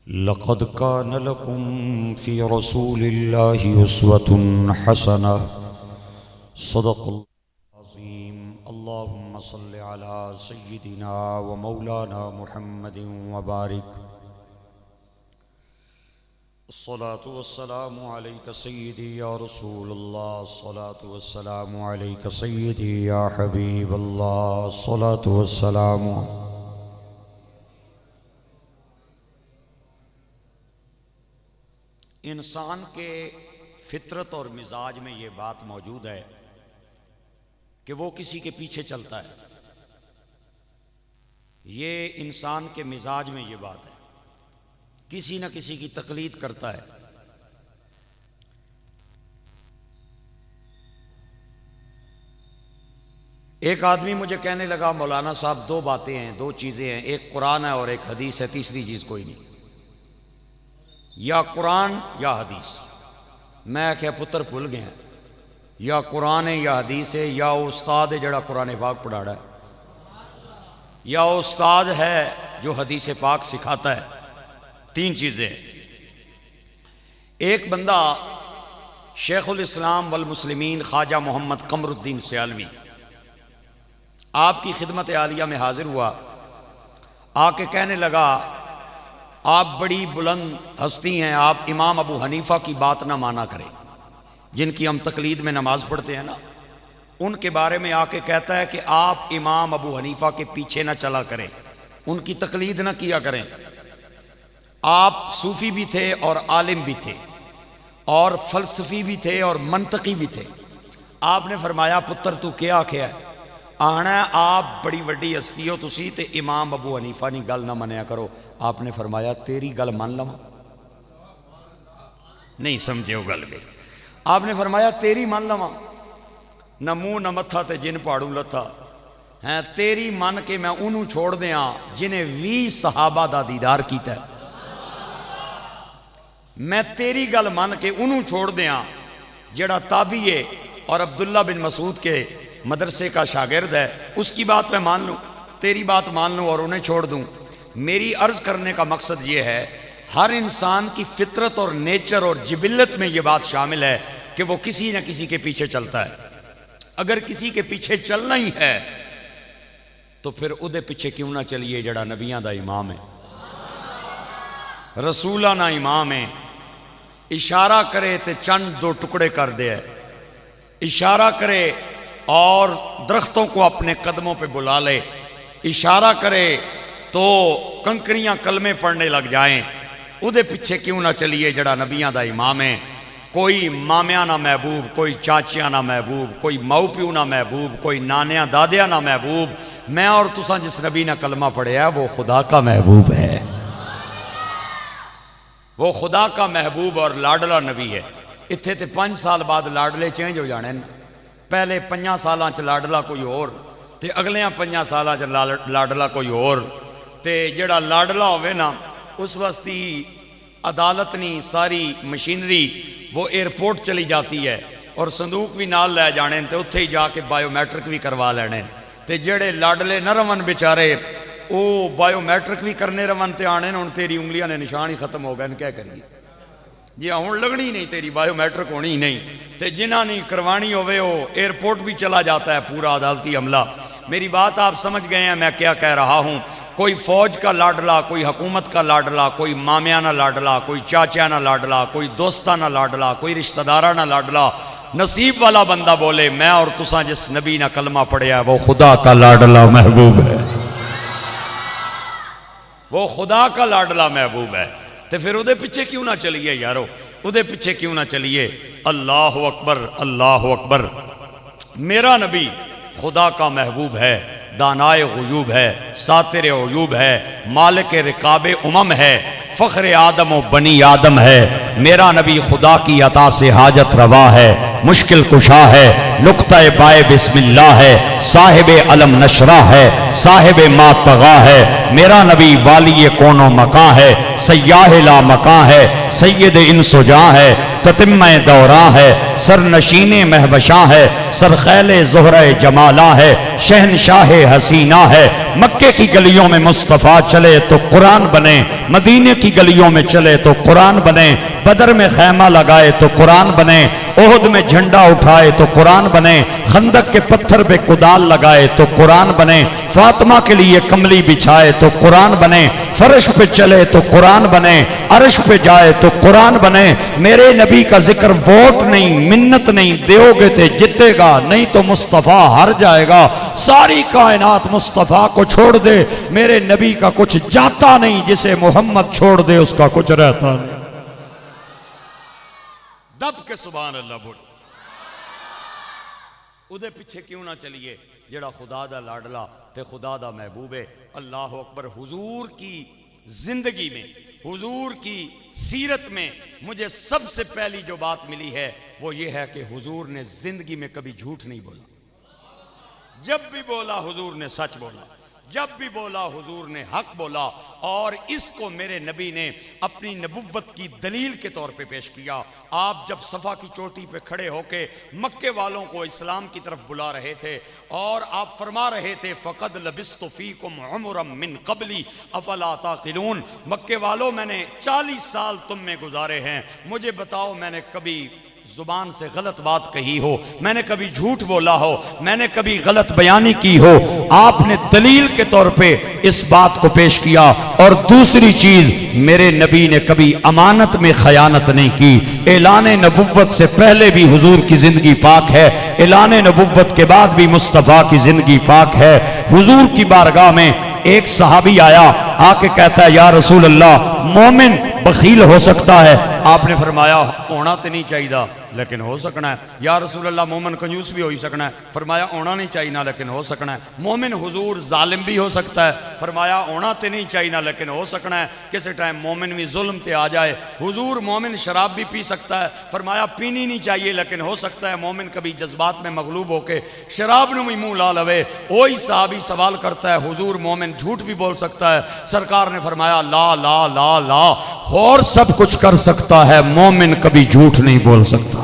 لقد كان لكم في رسول الله أسوة حسنة صدق الله العظيم. اللهم صل على سيدنا ومولانا محمد وبارك. الصلاة والسلام عليك سيدي يا رسول الله، الصلاة والسلام عليك سيدي يا حبيب الله، الصلاة والسلام. انسان کے فطرت اور مزاج میں یہ بات موجود ہے کہ وہ کسی کے پیچھے چلتا ہے. یہ انسان کے مزاج میں یہ بات ہے، کسی نہ کسی کی تقلید کرتا ہے. ایک آدمی مجھے کہنے لگا مولانا صاحب دو باتیں ہیں، دو چیزیں ہیں، ایک قرآن ہے اور ایک حدیث ہے، تیسری چیز کوئی نہیں، یا قرآن یا حدیث. میں کہ پتر بھول گیا، یا قرآن ہے یا حدیث ہے، یا استاد ہے جڑا قرآن پاک پڑھاڑا ہے، یا استاد ہے جو حدیث پاک سکھاتا ہے. تین چیزیں. ایک بندہ شیخ الاسلام والمسلمین خواجہ محمد قمر الدین سیالوی آپ کی خدمت عالیہ میں حاضر ہوا، آ کے کہنے لگا آپ بڑی بلند ہستی ہیں، آپ امام ابو حنیفہ کی بات نہ مانا کریں، جن کی ہم تقلید میں نماز پڑھتے ہیں نا، ان کے بارے میں آ کے کہتا ہے کہ آپ امام ابو حنیفہ کے پیچھے نہ چلا کریں، ان کی تقلید نہ کیا کریں. آپ صوفی بھی تھے اور عالم بھی تھے اور فلسفی بھی تھے اور منطقی بھی تھے. آپ نے فرمایا پتر تو کیا آکھیا ہے؟ آنا آپ بڑی وڈی ہستی ہو تسی تے امام ابو حنیفہ نہیں گل نہ منیا کرو. آپ نے فرمایا تیری گل مان لواں؟ نہیں سمجھے ہو گل میری. آپ نے فرمایا تیری مان لواں؟ نہ منہ نہ متھا تے جن پہاڑوں لتھا ہیں، تیری من کے میں انہوں چھوڑ دیاں جنہیں 20 صحابہ دا دیدار کیتا ہے. میں تیری گل مان کے انہوں چھوڑ دیاں جڑا تابعی ہے اور عبداللہ بن مسعود کے مدرسے کا شاگرد ہے، اس کی بات میں مان لوں، تیری بات مان لوں اور انہیں چھوڑ دوں. میری عرض کرنے کا مقصد یہ ہے ہر انسان کی فطرت اور نیچر اور جبلت میں یہ بات شامل ہے کہ وہ کسی نہ کسی کے پیچھے چلتا ہے. اگر کسی کے پیچھے چلنا ہی ہے تو پھر ادھے پیچھے کیوں نہ چلیے جڑا نبیاں دا امام ہے، رسولانہ امام ہے. اشارہ کرے تے چند دو ٹکڑے کر دے، اشارہ کرے اور درختوں کو اپنے قدموں پہ بلا لے، اشارہ کرے تو کنکریاں کلمے پڑھنے لگ جائیں. ادھے پیچھے کیوں نہ چلیے جڑا نبیاں دا امام ہے. کوئی مامیاں نہ محبوب، کوئی چاچیاں نہ محبوب، کوئی ماؤ پیو نہ محبوب، کوئی نانیاں دادیاں نہ محبوب. میں اور تساں جس نبی نے کلمہ پڑھیا وہ خدا کا محبوب ہے، وہ خدا کا محبوب اور لاڈلا نبی ہے. اتھے تے 5 سال بعد لاڈلے چینج ہو جانے، پہلے 5 سالاں چ لاڈلا کوئی اور تے اگلیاں 5 سالاں چ لاڈلا کوئی اور. تے جڑا لاڈلا ہوئے نا اس واسطی عدالت نہیں، ساری مشینری وہ ایئرپورٹ چلی جاتی ہے اور صندوق بھی نال لے جانے تے اتھے ہی جا کے بایو میٹرک بھی کروا لینے. تے جڑے لاڈلے نہ رون بیچارے او بایو میٹرک بھی کرنے رون تے آنے ہن تیری انگلیاں نے نشان ہی ختم ہو گئے، کیا کریے جی ہن لگنی نہیں، تیری بایو میٹرک ہونی ہی نہیں. تے جنہ نہیں کروانی ہوئے وہ ایئرپورٹ بھی چلا جاتا ہے پورا عدالتی عملہ. میری بات آپ سمجھ گئے ہیں میں کیا کہہ رہا ہوں. کوئی فوج کا لاڈلا، کوئی حکومت کا لاڈلا، کوئی مامیانہ لاڈلا، کوئی چاچیانہ لاڈلا، کوئی دوستانہ لاڈلا، کوئی رشتہ دارانہ لاڈلا. نصیب والا بندہ بولے میں اور تساں جس نبی نے کلمہ پڑھیا وہ خدا کا لاڈلا محبوب ہے، وہ خدا کا لاڈلا محبوب ہے. تو پھر ادھے پیچھے کیوں نہ چلیے یارو، ادھے پیچھے کیوں نہ چلیے. اللہ اکبر، اللہ اکبر. میرا نبی خدا کا محبوب ہے، دانائے غیوب ہے، ساتر عیوب ہے، مالک رقاب امم ہے، فخر آدم و بنی آدم ہے. میرا نبی خدا کی عطا سے حاجت روا ہے، مشکل کشا ہے، نقطہ بائے بسم اللہ ہے، صاحب علم نشرہ ہے، صاحب ما طغا ہے، میرا نبی والی کون و مکان ہے، سیاہ لا مکان ہے، سید انس و جاں ہے، تتمہ دوراں ہے، سرنشین مہوشاں ہے، سرخیل زہرہ جمالاں ہے، شہنشاہ حسینہ ہے، مکے کی گلیوں میں مصطفیٰ چلے تو قرآن بنے، مدینے کی گلیوں میں چلے تو قرآن بنے، بدر میں خیمہ لگائے تو قرآن بنے، احد میں جھنڈا اٹھائے تو قرآن بنے، خندق کے پتھر پہ کدال لگائے تو قرآن بنے، فاطمہ کے لیے کملی بچھائے تو قرآن بنے، فرش پہ چلے تو قرآن بنے، عرش پہ جائے تو قرآن بنے۔ میرے نبی کا ذکر ووٹ نہیں، منت نہیں، دیو گے تے جتے گا، نہیں تو مصطفیٰ ہار جائے گا۔ ساری کائنات مصطفیٰ کو چھوڑ دے، میرے نبی کا کچھ جاتا نہیں، جسے محمد چھوڑ دے اس کا کچھ رہتا نہیں۔ دب کے سبحان اللہ بول، ادھے پیچھے کیوں نہ چلیے، جڑا خدا دا لاڈلا تے خدا دا محبوب ہے۔ اللہ اکبر۔ حضور کی زندگی میں، حضور کی سیرت میں مجھے سب سے پہلی جو بات ملی ہے وہ یہ ہے کہ حضور نے زندگی میں کبھی جھوٹ نہیں بولا۔ جب بھی بولا حضور نے سچ بولا، جب بھی بولا حضور نے حق بولا، اور اس کو میرے نبی نے اپنی نبوت کی دلیل کے طور پہ پیش کیا۔ آپ جب صفا کی چوٹی پہ کھڑے ہو کے مکے والوں کو اسلام کی طرف بلا رہے تھے اور آپ فرما رہے تھے فَقَدْ لَبِثْتُ فِيكُمْ عُمُرًا مِّن قَبْلِ أَفَلَا تَعْقِلُونَ، مکے والوں میں نے 40 سال تم میں گزارے ہیں، مجھے بتاؤ میں نے کبھی زبان سے غلط بات کہی ہو، میں نے کبھی جھوٹ بولا ہو، میں نے کبھی غلط بیانی کی ہو؟ آپ نے دلیل کے طور پہ اس بات کو پیش کیا۔ اور دوسری چیز، میرے نبی نے کبھی امانت میں خیانت نہیں کی۔ اعلان نبوت سے پہلے بھی حضور کی زندگی پاک ہے، اعلان نبوت کے بعد بھی مصطفیٰ کی زندگی پاک ہے۔ حضور کی بارگاہ میں ایک صحابی آیا، آ کے کہتا ہے یا رسول اللہ، مومن بخیل ہو سکتا ہے؟ آپ نے فرمایا ہونا تو نہیں چاہیے لیکن ہو سکنا ہے۔ یا رسول اللہ، مومن کنجوس بھی ہو ہی سکنا ہے؟ فرمایا ہونا نہیں چاہیے لیکن ہو سکنا ہے۔ مومن حضور ظالم بھی ہو سکتا ہے؟ فرمایا ہونا تو نہیں چاہیے لیکن ہو سکنا ہے۔ کسی ٹائم مومن بھی ظلم تے آ جائے۔ حضور، مومن شراب بھی پی سکتا ہے؟ فرمایا پینی نہیں چاہیے لیکن ہو سکتا ہے مومن کبھی جذبات میں مغلوب ہو کے شراب نو بھی منہ لا لوے۔ وہی صحابی سوال کرتا ہے حضور، مومن جھوٹ بھی بول سکتا ہے؟ سرکار نے فرمایا لا لا لا لا، اور سب کچھ کر سکتا ہے، مومن کبھی جھوٹ نہیں بول سکتا۔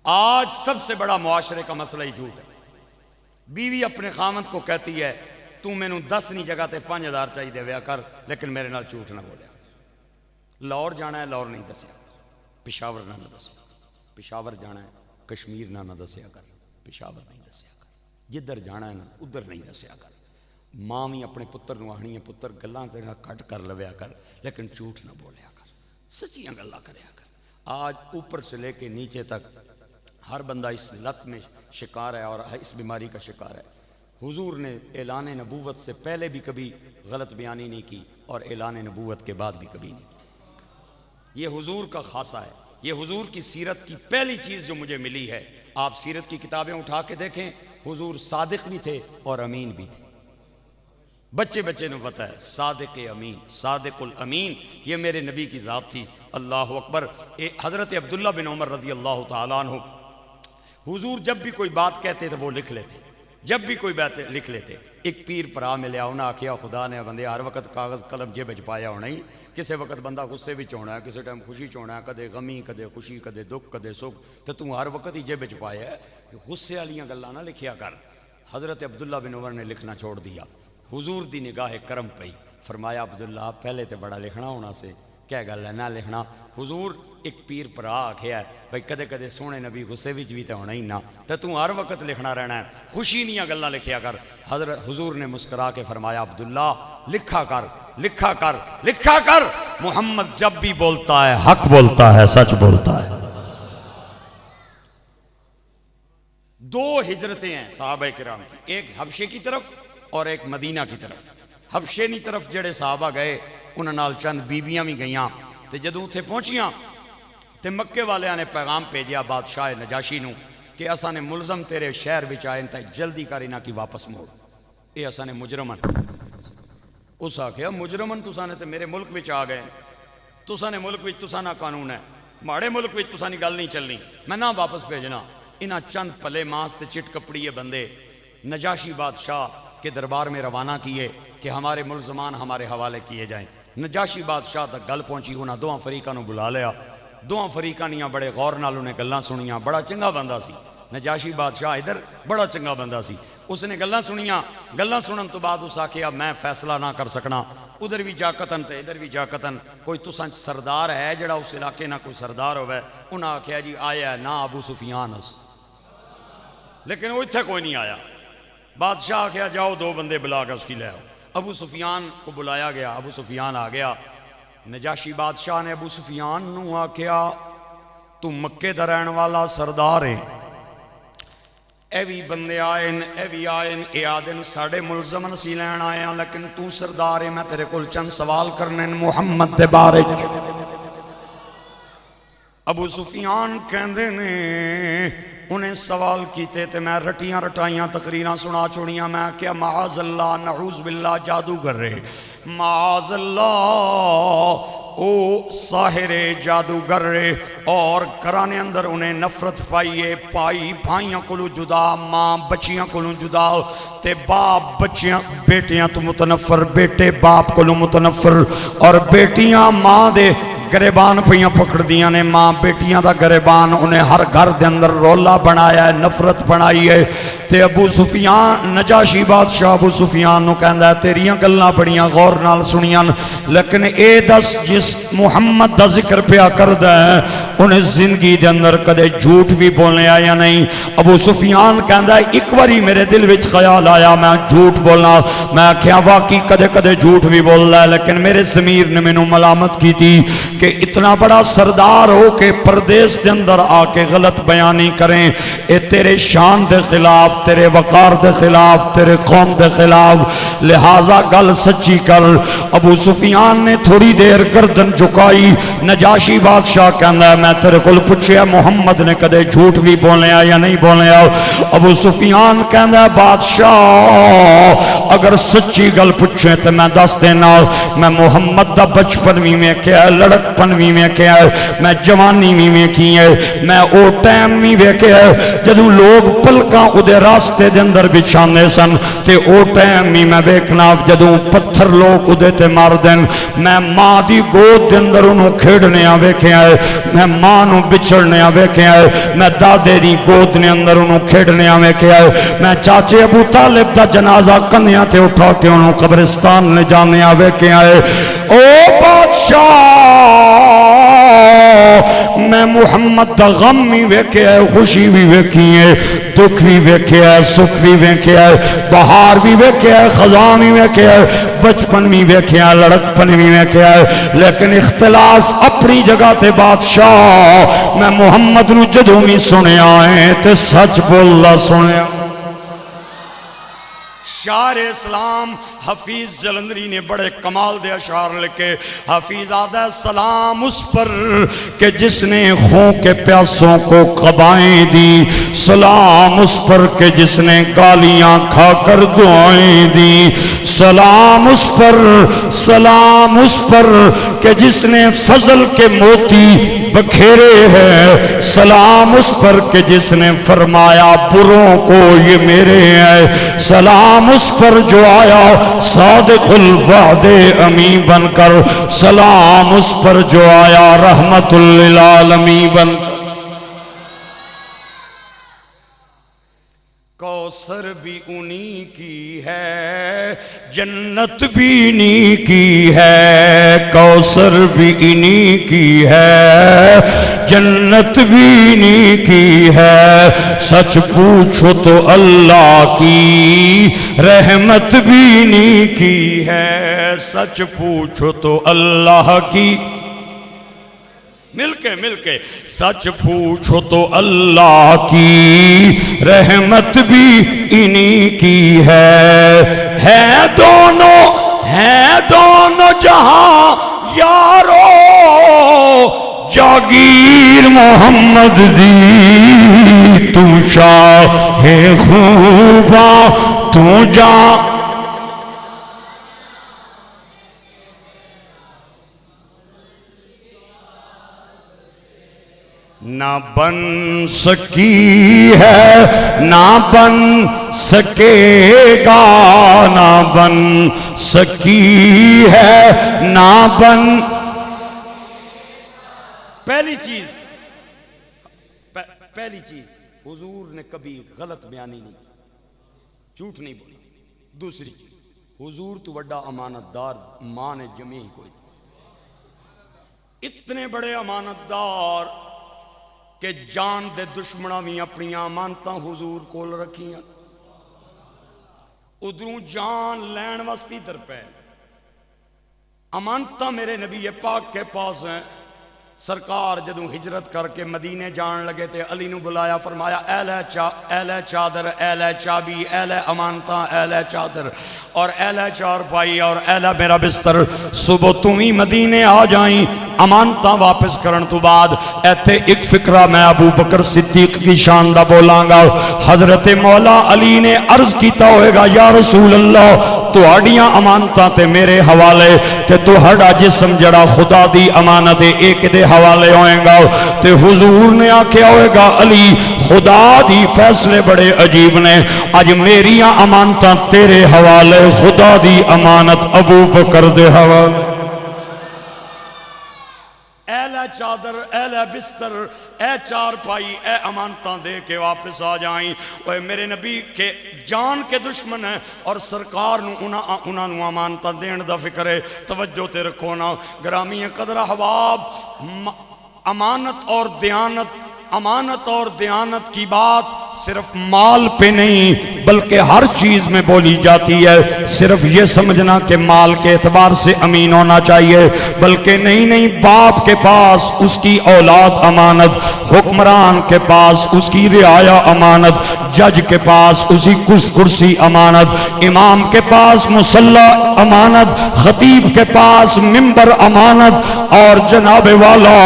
آج سب سے بڑا معاشرے کا مسئلہ ہی جھوٹ ہے۔ بیوی اپنے خامند کو کہتی ہے تو میں نو 10 نہیں جگہ تے 5000 چاہیے دے ویا کر لیکن میرے نال جھوٹ نہ بولیا۔ لاہور جانا ہے لاہور نہیں دسیا، پشاور نہ دسیا، پشاور جانا ہے کشمیر نہ دسیا کر، پشاور نہیں دسیا کر، جدھر جانا ہے نا ادھر نہیں دسیا کر۔ ماں بھی اپنے پتر نو آہنی ہے پتر گلاں سے کٹ کر لویا کر لیکن جھوٹ نہ بولیا کر، سچیاں گلاں کریا کر۔ آج اوپر سے لے کے نیچے تک ہر بندہ اس لت میں شکار ہے اور اس بیماری کا شکار ہے۔ حضور نے اعلان نبوت سے پہلے بھی کبھی غلط بیانی نہیں کی اور اعلان نبوت کے بعد بھی کبھی نہیں کی۔ یہ حضور کا خاصہ ہے، یہ حضور کی سیرت کی پہلی چیز جو مجھے ملی ہے۔ آپ سیرت کی کتابیں اٹھا کے دیکھیں، حضور صادق بھی تھے اور امین بھی تھے۔ بچے بچے نے پتہ ہے صادق امین، صادق الامین، یہ میرے نبی کی ذات تھی۔ اللہ اکبر۔ حضرت عبداللہ بن عمر رضی اللہ تعالیٰ عنہ، حضور جب بھی کوئی بات کہتے تھے وہ لکھ لیتے، جب بھی کوئی بات لکھ لیتے۔ ایک پیر پرا ملیا، انہاں آکھیا خدا نے بندے ہر وقت کاغذ قلم جیب وچ پایا ہونا ہی، کسے وقت بندہ غصے وچ ہونا ہے، کسے ٹائم خوشی چ ہونا ہے، کدے غمی کدے خوشی کدے دکھ کدے سکھ، تے تو ہر وقت ہی جیب وچ پایا ہے، غصے والیاں گلاں نہ لکھیا کر۔ حضرت عبداللہ بن عمر نے لکھنا چھوڑ دیا۔ حضور دی نگاہ کرم پئی، فرمایا عبداللہ پہلے تے بڑا لکھنا ہونا سے، کیا گل ہے نہ لکھنا؟ حضور ایک پیر پرا آکھیا ہے بھئی کدے کدے سونے نبی غصے وچ بھی تے ہونا ہی نہ، تے تو ہر وقت لکھنا رہنا ہے، خوشی نیاں گلاں لکھیا کر۔ حضرت حضور نے مسکرا کے فرمایا عبداللہ لکھا کر، لکھا کر، لکھا کر، محمد جب بھی بولتا ہے حق بولتا ہے، سچ بولتا ہے۔ دو ہجرتیں ہیں صحابہ کرام کی، ایک حبشے کی طرف اور ایک مدینہ کی طرف۔ حبشے کی طرف جڑے صحابہ گئے انہاں نال چند بیبیاں بھی گئیاں، تے جدوں اتھے پہنچیاں تے مکے والیاں نے پیغام بھیجیا بادشاہ نجاشی نو کہ اساں نے ملزم تیرے شہر وچ آئے تے جلدی کر انہاں کی واپس موڑ، اے اساں نے مجرمن۔ اس آکھیا مجرمن تساں نے تے میرے ملک وچ آ گئے، تساں نے ملک وچ تساں نہ قانون ہے، ماڑے ملک وچ تساں دی گل نہیں چلنی، میں نہ واپس بھیجنا۔ انہاں چند پلے ماس تے چٹ کپڑیے بندے نجاشی بادشاہ کے دربار میں روانہ کیے کہ ہمارے ملزمان ہمارے حوالے کیے جائیں۔ نجاشی بادشاہ تک گل پہنچی، انہاں دوہاں فریقاں نو بلا لیا، دوہاں فریقاں نیاں بڑے غور نال انہیں گلاں سنیاں۔ بڑا چنگا بندہ سی نجاشی بادشاہ، ادھر بڑا چنگا بندہ سی، اس نے گلاں سنیاں۔ گلاں سنن تو بعد اس آکھیا میں فیصلہ نہ کر سکنا، ادھر بھی جا قتن تے ادھر بھی جا قتن، کوئی تساں سردار ہے جڑا اس علاقے نہ کوئی سردار ہوئے؟ انہاں آکھیا جی آیا ہے نا ابو سفیان اس، لیکن وہ اتھے کوئی نہیں آیا۔ بادشاہ آکھیا جاؤ دو بندے بلا کے اس کی لے آؤ۔ ابو سفیان کو بلایا گیا، ابو سفیان آ گیا۔ نجاشی بادشاہ نے ابو سفیان نو آکھیا تو مکے دا رہن والا سردار ہے، اے بھی بندے آئین اے آدن ساڑھے ملزمن سی لین آئے ہیں، لیکن تو سردار ہے، میں تیرے کل چند سوال کرنے محمد دے بارے۔ ابو سفیان کہندے نے انہیں سوال کیتے تے میں رٹیاں رٹائیاں تقریران سنا چھوڑیاں، میں کیا معاذ اللہ نعوذ باللہ جادوگر رہے، معاذ اللہ او ساحر جادوگر رہے، اور کرانے اندر انہیں نفرت پائیے، پائی بھائیاں کلو جدا، ماں بچیاں کلو جدا، تے باپ بچیاں بیٹیاں تو متنفر، بیٹے باپ کلو متنفر، اور بیٹیاں ماں دے گریبان پہیاں پکڑ دیاں نے، ماں بیٹیاں دا گریبان، انہیں ہر گھر دے اندر رولا بنایا ہے، نفرت بنائی ہے۔ تے ابو سفیان نجاشی بادشاہ ابو سفیان نو کہندا ہے تیریاں گلاں بڑیاں غور نال سنیاں، لیکن اے دس جس محمد دا ذکر پیا کردا ہے انہیں زندگی دے اندر کدے جھوٹ بھی بولنے آیا نہیں۔ ابو سفیان کہندا ہے ایک واری میرے دل وچ خیال آیا میں جھوٹ بولنا، میں کیا واقعی کدے کدے جھوٹ بھی بول رہا ہے، لیکن میرے ضمیر نے مینوں ملامت کی تھی کہ اتنا بڑا سردار ہو کے پردیس دے اندر آ کے غلط بیانی کریں، اے تیرے شان دے خلاف، تیرے وقار دے خلاف، تیرے قوم دے خلاف، لہٰذا گل سچی کر۔ ابو سفیان نے تھوڑی دیر گردن جھکائی۔ نجاشی بادشاہ کہندا ہے میں تیرے کول پوچھیا محمد نے کدے جھوٹ بھی بولیا یا نہیں بولیا؟ ابو سفیان کہندا ہے بادشاہ اگر سچی گل پوچھے تو میں دس دینا، میں محمد دا بچپن بھی میں کیا ہے، لڑکپن بھی میں کیا ہے، میں جوانی بھی میں کی ہے، میں او ٹائم بھی میں کیا ہے جدوں لوگ پلکاں ادھے راستے دے اندر بچھانے سن، تے او ٹائم بھی میں دیکھنا جدوں پتھر لوگ ادھے تے مار دین، میں ماں دی گود دے اندر انہوں کھیڑنے آوے کیا ہے، میں ماں نو بچڑنے آوے کیا ہے، میں دادے دی گود نے اندر انہوں کھیڑنے آوے کیا ہے، میں چاچے ابو طالب دا جنازہ کنیاں تے اٹھا کے انہوں قبرستان لے جانے آوے کیا ہے۔ او بادشاہ میں محمد دا غم بھی ویکھیا ہے، خوشی بھی ویکھی ہے، دکھ بھی ویکھیا ہے، سکھ بھی ویکھیا ہے، بہار بھی ویکھیا ہے، خزاں بھی ویکھیا ہے، بچپن بھی ویکھیا ہے، لڑکپن بھی ویکھیا ہے، لیکن اختلاف اپنی جگہ تے بادشاہ میں محمد نو جدوں بھی سنیا ہے تے سچ بولنا سنیا۔ شاعر اسلام حفیظ جلندری نے بڑے کمال دے اشعار لکھے۔ حفیظ آدھا سلام اس پر کہ جس نے خون کے پیاسوں کو قبائیں دی، سلام اس پر کہ جس نے گالیاں کھا کر دعائیں دی، سلام اس پر، سلام اس پر کہ جس نے فضل کے موتی بکھیرے ہیں، سلام اس پر کہ جس نے فرمایا بروں کو یہ میرے ہیں، سلام اس پر جو آیا صادق الوعد امین بن کر، سلام اس پر جو آیا رحمت للعالمین بن کر۔ کوثر بھی انہی کی ہے، جنت بھی انہی کی ہے، کوثر بھی انہی کی ہے، جنت بھی انہی کی ہے، سچ پوچھو تو اللہ کی رحمت بھی انہی کی ہے، سچ پوچھو تو اللہ کی، مل کے سچ پوچھو تو اللہ کی رحمت بھی انہی کی ہے دونوں جہاں یارو جاگیر محمد دی، تو شاہ خوبا تو جا۔ نہ بن سکی ہے نہ بن سکے گا، نہ بن سکی ہے نہ بن. پہلی چیز حضور نے کبھی غلط بیانی نہیں کی، جھوٹ نہیں بولا. دوسری چیز حضور تو بڑا امانت دار ماں نے جمی ہی کوئی. اتنے بڑے امانت دار کہ جان دے دشمناں بھی اپنی امانتاں حضور کول رکھیاں. ادھروں جان لین واسطی در پہ امانتاں میرے نبی پاک کے پاس ہیں. سرکار جدوں ہجرت کر کے مدینے جان لگے تے علی نو بلایا، فرمایا اے لے چادر، اے لے چابی، اے لے امانتاں، اے لے چادر اور اے لے چارپائی اور اے لے میرا بستر. صبح تم ہی مدینے آ جائیں امانتاں واپس کرن تو بعد. ایتھے ایک فکرہ میں ابو بکر صدیق کی شان دا بولاں گا. حضرت مولا علی نے عرض کیتا ہوئے گا، یا رسول اللہ تہاڈیاں امانتاں تے میرے حوالے تے تہاڈا جسم جڑا خدا دی امانت ہے ایک دے حوالے ہوئیں گا. تے حضور نے آکھیا ہوئے گا، علی خدا دی فیصلے بڑے عجیب نے، اج میریاں امانتاں تیرے حوالے، خدا دی امانت ابو بکر دے حوالے. اے لے چادر، اے لے بستر، اے چار پائی، اے امانتاں دے کے واپس آ جائیں. اوے میرے نبی کے جان کے دشمن ہیں اور سرکار نو انہاں نو امانتاں دین دا فکر ہے. توجہ تے رکھو نا گرامی قدر احباب. امانت اور دیانت کی بات صرف مال پہ نہیں بلکہ ہر چیز میں بولی جاتی ہے. صرف یہ سمجھنا کہ مال کے اعتبار سے امین ہونا چاہیے، بلکہ نہیں، باپ کے پاس اس کی اولاد امانت، حکمران کے پاس اس کی رعایا امانت، جج کے پاس اسی کرسی امانت، امام کے پاس مصلی امانت، خطیب کے پاس منبر امانت، اور جناب والا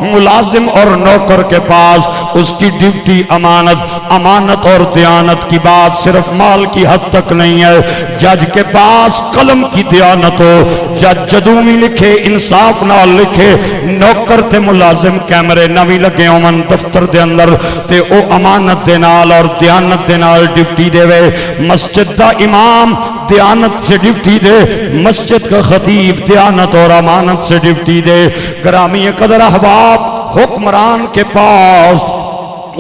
ملازم اور نوکر کے پاس اس کی ڈیوٹی امانت. امانت اور دیانت کی بات صرف مال کی حد تک نہیں ہے. جج کے پاس قلم کی دیانت ہو، جج جدوں بھی لکھے انصاف نال لکھے. نوکر تے ملازم کیمرے نویں لگے ہومن دفتر دے اندر تے او امانت دے نال اور دیانت دے نال ڈیوٹی دے وے. مسجد دا امام دیانت سے ڈیوٹی دے، مسجد کا خطیب دیانت اور امانت سے ڈیوٹی دے. گرامی قدر احباب، حکمران کے پاس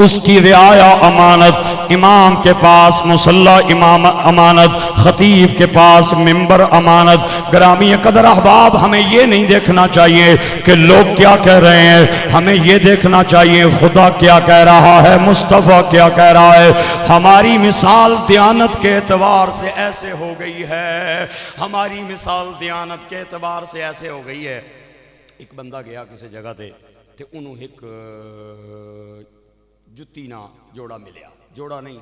اس کی رعایا امانت، امام کے پاس مصلی امام امانت، خطیب کے پاس منبر امانت. گرامی قدر احباب، ہمیں یہ نہیں دیکھنا چاہیے کہ لوگ کیا کہہ رہے ہیں، ہمیں یہ دیکھنا چاہیے خدا کیا کہہ رہا ہے، مصطفیٰ کیا کہہ رہا ہے. ہماری مثال دیانت کے اعتبار سے ایسے ہو گئی ہے، ہماری مثال دیانت کے اعتبار سے ایسے ہو گئی ہے. ایک بندہ گیا کسی جگہ تے انہوں ایک جتی نہ جوڑا ملیا، جوڑا نہیں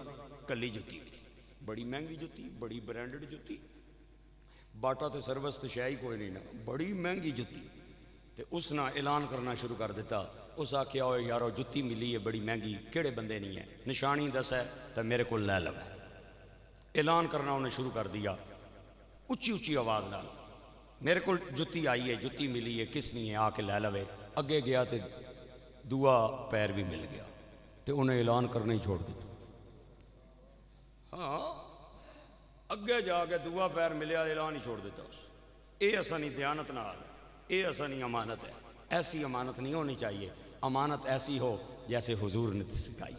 کلی جتی ملی، بڑی مہنگی جتی، بڑی برانڈڈ جتی، باٹا تے سروس تے شاہی کوئی نہیں نا، بڑی مہنگی جتی. تے اس نے اعلان کرنا شروع کر دیتا. اس آکھیا ہوئے یارو جتی ملی ہے بڑی مہنگی، کیڑے بندے نہیں ہے، نشانی دس ہے تو میرے کو لے لو. اعلان کرنا انہیں شروع کر دیا اچھی آواز نال، میرے کو جتی آئی ہے، جتی ملی ہے، کس نہیں ہے آ کے لے لوے. اگے گیا تے دعا پیر بھی مل گیا تے انہیں اعلان کرنا ہی چھوڑ دیتا. ہاں اگے جا کے دعا پیر ملیا، اعلان ہی چھوڑ دیتا. اے ایسا نہیں دیانت نال، اے ایسا نہیں امانت ہے. ایسی امانت نہیں ہونی چاہیے. امانت ایسی ہو جیسے حضور نے سکھائی.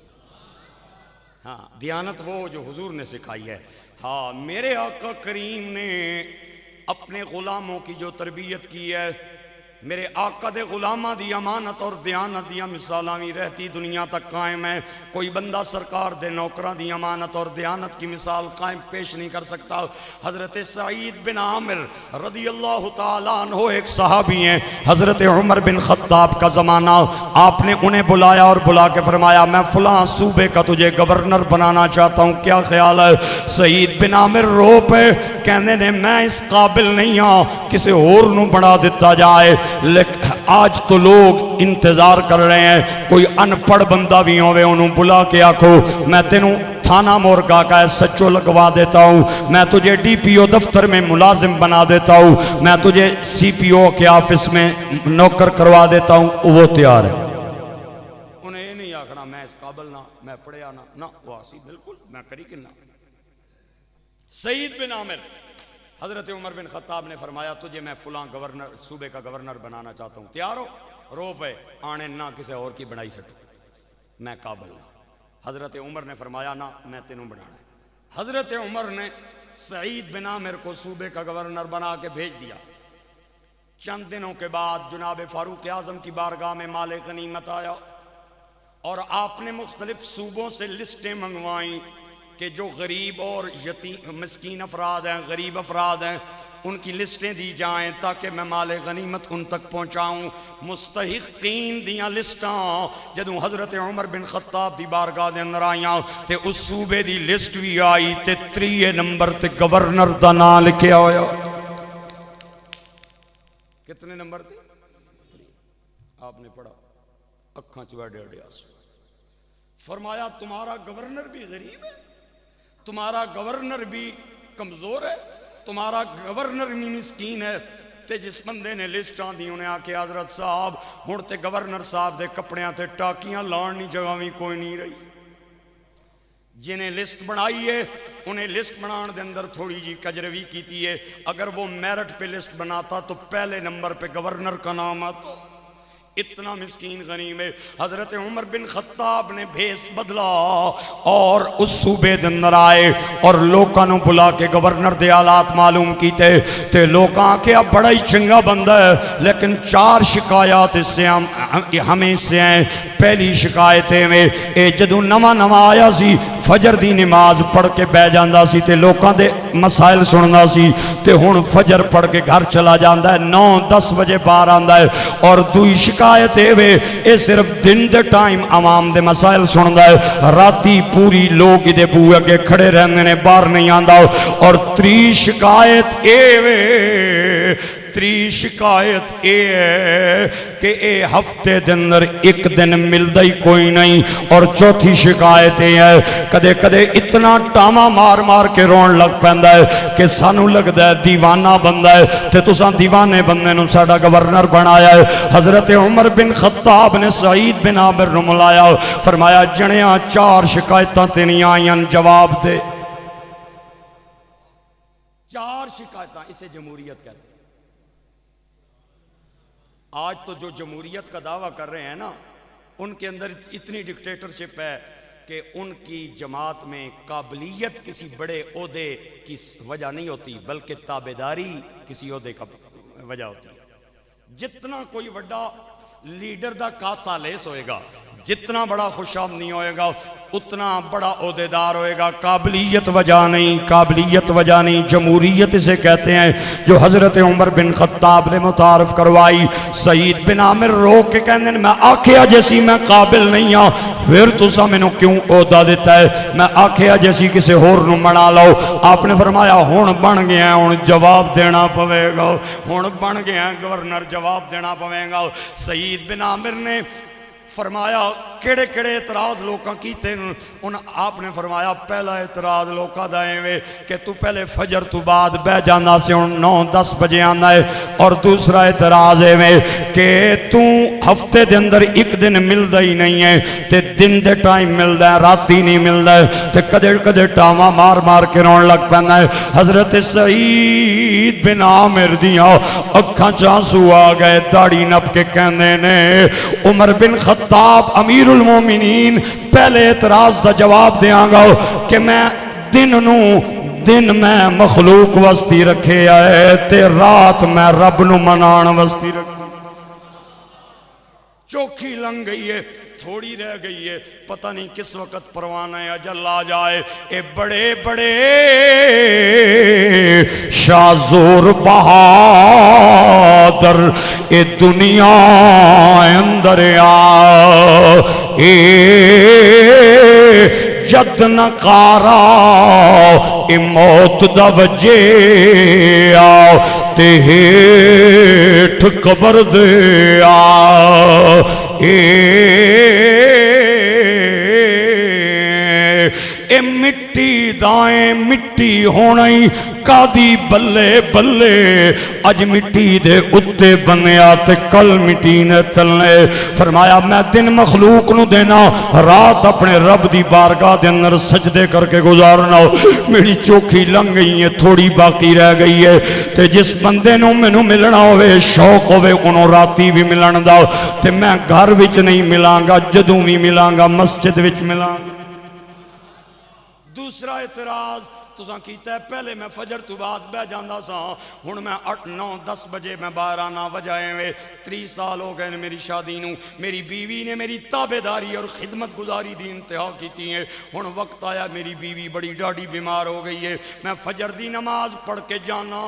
ہاں دیانت وہ جو حضور نے سکھائی ہے. ہاں میرے آقا کریم نے اپنے غلاموں کی جو تربیت کی ہے، میرے آقا دے غلامہ دی امانت اور دیانت دیاں مثالاں بھی رہتی دنیا تک قائم ہے. کوئی بندہ سرکار دے نوکراں دی امانت اور دیانت کی مثال قائم پیش نہیں کر سکتا. حضرت سعید بن عامر رضی اللہ تعالیٰ عنہ ایک صحابی ہیں، حضرت عمر بن خطاب کا زمانہ. آپ نے انہیں بلایا اور بلا کے فرمایا میں فلاں صوبے کا تجھے گورنر بنانا چاہتا ہوں، کیا خیال ہے؟ سعید بن عامر رو پہ کہنے نے میں اس قابل نہیں ہوں، کسی اور نو بنا دیتا جائے. لیکن آج تو لوگ انتظار کر رہے ہیں کوئی ان پڑھ بندہ بھی ہوئے انہوں بلا کے آکھو میں تینوں تھانہ مورگا کا سچو لگوا دیتا ہوں، میں تجھے ڈی پی او دفتر میں ملازم بنا دیتا ہوں، میں تجھے سی پی او کے آفس میں نوکر کروا دیتا ہوں. وہ تیار ہے. قابل نہ میں پڑھیا نہ وہ آسی بالکل میں کری کنہ سعید بن عامر حضرت عمر بن خطاب نے فرمایا تجھے میں فلاں گورنر صوبے کا گورنر بنانا چاہتا ہوں تیار ہو رو پہ آنے نہ کسی اور کی بنائی سکے میں قابل ہوں حضرت عمر نے فرمایا نہ میں تینوں بنانا ہے حضرت عمر نے سعید بن عامر کو صوبے کا گورنر بنا کے بھیج دیا چند دنوں کے بعد جناب فاروق اعظم کی بارگاہ میں مال غنیمت آیا اور آپ نے مختلف صوبوں سے لسٹیں منگوائیں کہ جو غریب اور یتیم مسکین افراد ہیں غریب افراد ہیں ان کی لسٹیں دی جائیں تاکہ میں مال غنیمت ان تک پہنچاؤں مستحقین دیاں لسٹاں جدوں حضرت عمر بن خطاب دی بارگاہ دے اندر آئیاں تے اس صوبے دی لسٹ بھی آئی تے 3 نمبر تے گورنر دا نام لکھیا ہویا کتنے نمبر تھے آپ نے پڑھا اکھاں چوڑے اڑے آسو فرمایا تمہارا گورنر بھی غریب ہے تمہارا گورنر بھی کمزور ہے تمہارا گورنر بھی مسکین ہے تے جس بندے نے لسٹاں دی انہیں آکے حضرت صاحب ہن تے گورنر صاحب دے کپڑیاں تے ٹاکیاں لاننی جگہ بھی کوئی نہیں رہی جنہیں لسٹ بنائی ہے انہیں لسٹ بنان دے اندر تھوڑی جی کجروی کیتی ہے اگر وہ میرٹ پہ لسٹ بناتا تو پہلے نمبر پہ گورنر کا نام آتا اتنا مسکین غنیم ہے حضرت عمر بن خطاب نے بھیس بدلا اور اس صوبے دے اندر آئے اور لوکاں نو بلا کے گورنر دے حالات معلوم کیتے تے لوکاں کہ اب بڑا ہی چنگا بندہ ہے لیکن 4 شکایات اس سے ہمیں سے ہیں پہلی شکایتیں میں اے جدو نواں آیا سی فجر دی نماز پڑھ کے بہ جاندا سی تے لوکاں دے مسائل سننا سی تے ہن فجر پڑھ کے گھر چلا جاندا ہے 9-10 بجے باہر آندا ہے اور دوئی شکایت اے صرف دن دے ٹائم عوام دے مسائل سندا ہے راتی پوری لوگ دے بوئے اگے کھڑے رہندے نے باہر نہیں آندا اور 3 شکایت تری شکایت اے ہے کہ اے ہفتے دے اندر ایک دن ملدا ہی کوئی نہیں اور چوتھی شکایت اے ہے کدے کدے اتنا ٹاما مار مار کے رون لگ پیندا ہے کہ سانو لگدا ہے دیوانہ بندہ ہے تے تساں دیوانے بندے نو ساڈا گورنر بنایا ہے حضرت عمر بن خطاب نے سعید بن عامر نو ملایا فرمایا جنیاں 4 شکایتاں تے نہیں آئیاں جواب دے 4 شکایتاں اسے جمہوریت کہتے ہیں آج تو جو جمہوریت کا دعویٰ کر رہے ہیں نا ان کے اندر اتنی ڈکٹیٹرشپ ہے کہ ان کی جماعت میں قابلیت کسی بڑے عہدے کی وجہ نہیں ہوتی بلکہ تابعداری کسی عہدے کا وجہ ہوتی ہے جتنا کوئی بڑا لیڈر دا کاسا لیس ہوئے گا جتنا بڑا خوشامنی ہوئے گا اتنا بڑا عہدیدار ہوئے گا قابلیت وجہ نہیں جمہوریت اسے کہتے ہیں جو حضرت عمر بن خطاب نے متعارف کروائی سعید بن عامر رو کے کہنے میں آکھیا جیسی میں قابل نہیں ہوں پھر تسا میں نو کیوں عہدہ دیتا ہے میں آکھیا جیسی کسے ہور نو منا لو آپ نے فرمایا ہون بن گیا ہون جواب دینا پوے گا ہون بن گیا گورنر جواب دینا پوے گا سعید بن عامر نے فرمایا کیڑے کیڑے اعتراض لوکاں کیتے آپ نے فرمایا پہلا اعتراض لوکاں دائیں وے کہ تو پہلے فجر تو بعد بہ جانا سے 9-10 بجے آنا ہے اور دوسرا اعتراض ہے وے کہ تو ہفتے دے اندر ایک دن ملدا ہی نہیں ہے تے دن دے ٹائم ملدا ہے راتی نہیں ملدا ہے تے کدے کدے ٹاما مار مار کے رون لگ پیندا ہے حضرت سعید بن عامر دیاں اکھاں چانسو آ گئے داڑھی نپ کے کہندے نے عمر بن خطاب امیر المومنین پہلے اعتراض دا جواب دیاں گا کہ میں دن میں مخلوق وستی رکھے آئے تے رات میں رب نو منان وستی رکھے چوکھی لنگ گئی ہے تھوڑی رہ گئی ہے پتہ نہیں کس وقت پروانہ اجل آ جائے اے بڑے بڑے شازور بہادر اے دنیا اندر آ اے جد نکارا اے موت دا وجے آ تے ہیٹھ قبر دے آ اے مٹ مٹی دائیں مٹی ہونی کادی بلے بلے اج مٹی دے اتے بنیا تے کل مٹی نے تلنے فرمایا میں دن مخلوق نو دینا رات اپنے رب دی بارگاہ دے اندر سجدے کر کے گزارنا میری چوکھی لنگ گئی ہے تھوڑی باقی رہ گئی ہے تے جس بندے نو مینوں ملنا ہوئے شوق ہوئے انہوں راتی بھی ملن دا تے میں گھر وچ نہیں ملاں گا جدوں بھی ملاں گا مسجد وچ ملاں گا دوسرا اعتراض تساں کیتا ہے پہلے میں فجر تو بعد بہ جاندہ سا ہن میں 8 9 10 بجے میں باہر آنا وجائے ہوئے 30 سال ہو گئے میری شادی نو میری بیوی نے میری تابعداری اور خدمت گزاری دی انتہا کیتی ہے ہن وقت آیا میری بیوی بڑی ڈاڈی بیمار ہو گئی ہے میں فجر دی نماز پڑھ کے جانا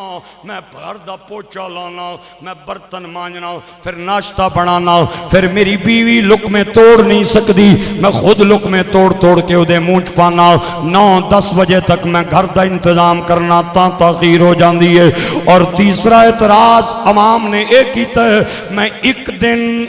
میں گھر دا پوچھا لانا میں برتن مانجنا پھر ناشتہ بنانا پھر میری بیوی لقمے توڑ نہیں سکتی میں خود لقمے توڑ توڑ کے اودے منہ چ پانا 9 10 بجے تک میں گھر دا انتظام کرنا تاخیر ہو جاندی ہے اور تیسرا اعتراض عوام نے ایک کیتا ہے میں ایک دن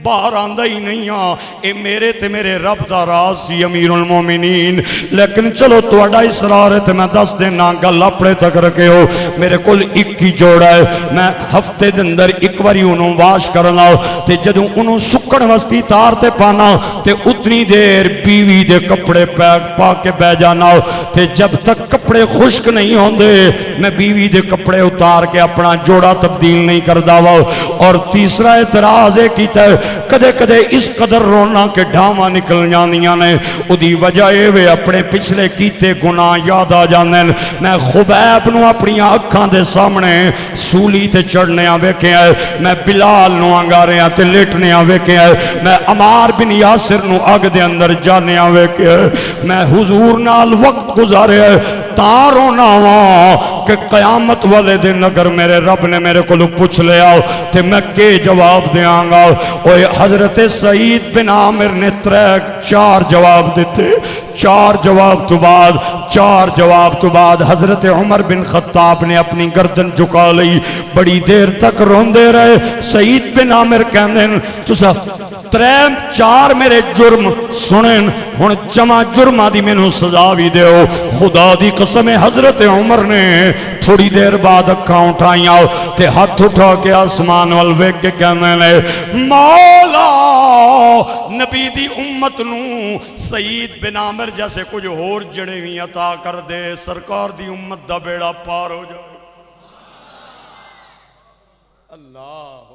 باہر آندہ ہی نہیں ہاں اے میرے تے میرے رب دا راز سی امیر المومنین لیکن چلو توڑا اسرار ہے تے میں 10 دن گل اپنے تک رکھے ہو میرے کل ایک ہی جوڑا ہے میں ہفتے دن اندر ایک باری انہوں واش کرنا تے جدوں انہوں سکڑ وستی تار تے پانا تے اتنی دیر بیوی دے کپڑے پا کے بہ جانا تے جب تک کپڑے خشک نہیں ہوندے میں بیوی دے کپڑے اتار کے اپنا جوڑا تبدیل نہیں کردا وا اور تیسرا اعتراض ہے کیتا ہے کدے کدے اس قدر رونا کہ ڈھاواں نکل جاندیاں نے اودی وجہ اے وے اپنے پچھلے کیتے گناہ یاد آ جاندے میں خبیب نو اپنی اکھاں دے سامنے سولی تے چڑھنیاں ویکھیا میں بلال نو انگاریاں تے لیٹنیاں ویکھیا میں عمار بن یاسر نو اگ دے اندر جانیاں ویکھیا میں حضور نال وقت گزاریا تاروں ناواں کہ قیامت والے دن اگر میرے رب نے میرے کو پوچھ لیا تے میں کے جواب دیاں گا اوہ حضرت سعید بن عامر نے 4 جواب دیتے 4 جواب تو بعد حضرت عمر بن خطاب نے اپنی گردن جھکا لئی بڑی دیر تک روندے رہے سعید بن عامر کہندے تسا 3 میرے جرم سنن ہن جمع جرمہ دی مینوں سزا بھی دیو خدا دی قسم حضرت عمر نے تھوڑی دیر بعد اکھاں اٹھائیاں تے ہاتھ اٹھا کے آسمان وال ویکھ کے کہنے لے مولا نبی دی امت نو سعید بن عامر جیسے کچھ اور جڑے بھی عطا کر دے سرکار دی امت دا بیڑا پار ہو جائے اللہ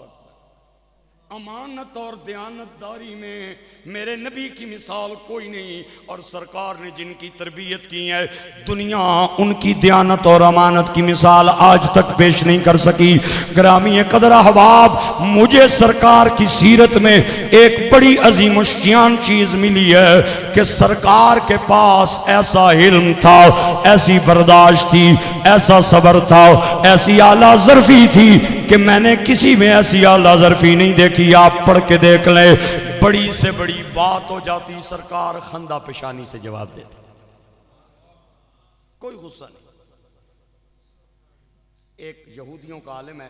امانت اور دیانتداری میں میرے نبی کی مثال کوئی نہیں اور سرکار نے جن کی تربیت کی ہے دنیا ان کی دیانت اور امانت کی مثال آج تک پیش نہیں کر سکی گرامی قدر احباب مجھے سرکار کی سیرت میں ایک بڑی عظیم الشان چیز ملی ہے کہ سرکار کے پاس ایسا علم تھا ایسی برداشت تھی ایسا صبر تھا ایسی اعلیٰ ظرفی تھی کہ میں نے کسی میں ایسی اعلیٰ ظرفی نہیں دیکھی آپ پڑھ کے دیکھ لیں بڑی سے بڑی بات ہو جاتی سرکار خندہ پیشانی سے جواب دیتے کوئی غصہ نہیں ایک یہودیوں کا عالم ہے